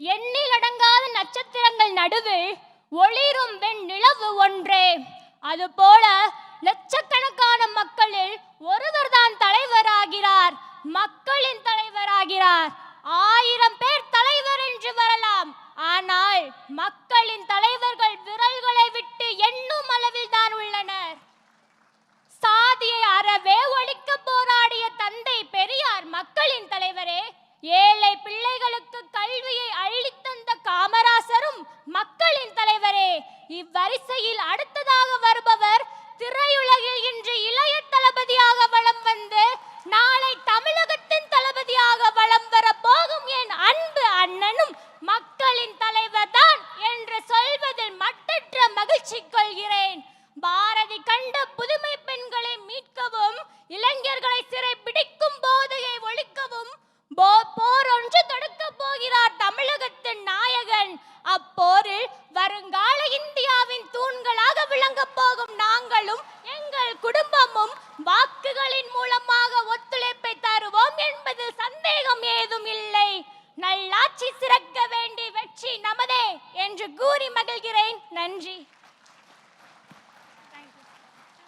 எண்ணிலடங்காத நட்சத்திரங்கள் நடுவில் ஒளிரும் வெண்ணிலவு ஒன்றே. அதுபோல லட்சக்கணக்கான மக்களில் ஒருவர்தான் தலைவராகிறார், மக்களின் தலைவராகிறார். 1000 பேர் தலைவர் என்று வரலாம், ஆனால் மக்களின் தலைவர்கள் விரல்களை விட்டு எண்ணும் அளவில் தான் உள்ளனர். சாதியை அறவே ஒழிக்க போராடிய தந்தை பெரியார் மக்களின் தலைவரே. ஏழை பிள்ளைகளுக்கு கல்வியை அள்ளித்தந்த காமராசரும் மக்களின் தலைவரே. இவ்வரிசையில் அடுத்ததாக வருபவர் திரையுலகில் இன்று இளைய தளபதியாக வலம் வந்து நாளை தமிழகத்தின் தளபதியாக வலம் வர போகும் என் அன்பு அண்ணனும் மக்களின் தலைவர் தான் என்று சொல்வதில் மட்டற்ற மகிழ்ச்சி கொள்கிறேன். பாரதி கண்ட புதுமை பெண்களை மீட்கவும், இளைஞர்களை சிறை பிடிக்கும் போதையை ஒழிக்கவும் போர் ஒன்று தொடுக்க போகிறார் தமிழகத்தின் நாயகன். அப்போரில் வருங்கால இந்தியாவின் தூண்களாக விளங்க போகும் நாங்களும் எங்கள் குடும்பமும் வாக்குகளின் மூலமாக ஒத்துழைப்பை தருவோம் என்பதில் சந்தேகம் ஏதும் இல்லை. நல்லாட்சி சிறக்க வேண்டி வெற்றி நமதே என்று கூறி மகிழ்கிறேன். நன்றி.